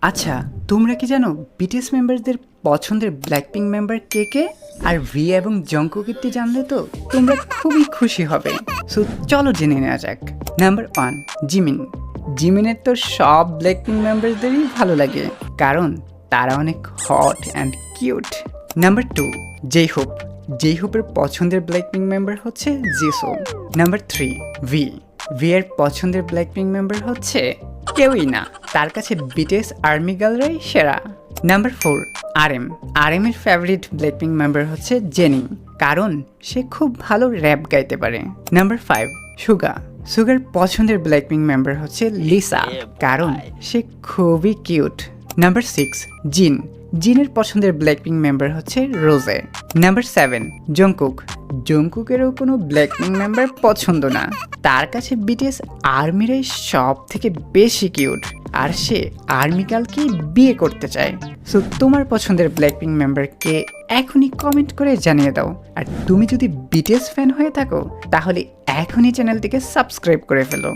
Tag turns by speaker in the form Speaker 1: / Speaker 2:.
Speaker 1: আচ্ছা, তোমরা কি জানো বিটিএস মেম্বারদের পছন্দের ব্ল্যাকপিঙ্ক মেম্বার কে কে? আর ভি এবং জংকুকেরটি জানলে তো তোমরা খুবই খুশি হবে। সো চলো জেনে নেওয়া যাক। Number 1, Jimin. জিমিনের তো সব ব্ল্যাকপিঙ্ক মেম্বারদেরই ভালো লাগে, কারণ তারা অনেক হট অ্যান্ড কিউট। নাম্বার 2, জেইহোপ। জেইহোপের পছন্দের ব্ল্যাকপিঙ্ক মেম্বার হচ্ছে জিসো। Number 3, V. ভি এর পছন্দের ব্ল্যাকপিঙ্ক মেম্বার হচ্ছে কেউই না, তার কাছে বিটিএস আর্মি গার্লরাই সেরা। Number 4, RM. আরএম এর ফেভারিট ব্ল্যাকপিঙ্ক মেম্বার হচ্ছে জেনি, কারণ সে খুব ভালো র্যাপ গাইতে পারে। নাম্বার 5, সুগা। সুগার পছন্দের ব্ল্যাকপিঙ্ক মেম্বার হচ্ছে লিসা, কারণ সে খুবই কিউট। নাম্বার 6, জিন। জিনের পছন্দের ব্ল্যাকপিঙ্ক মেম্বার হচ্ছে রোজে। Number 7, Jungkook. জংকুকেরও কোনো ব্ল্যাকপিঙ্ক মেম্বার পছন্দ না, তার কাছে বিটিএস আর্মিরাই সব থেকে বেশি কিউট, আর সে আর্মি গার্লকেই বিয়ে করতে চায়। সো তোমার পছন্দের ব্ল্যাকপিঙ্ক মেম্বারকে এখনই কমেন্ট করে জানিয়ে দাও। আর তুমি যদি বিটিএস ফ্যান হয়ে থাকো তাহলে এখনই চ্যানেলটিকে সাবস্ক্রাইব করে ফেলো।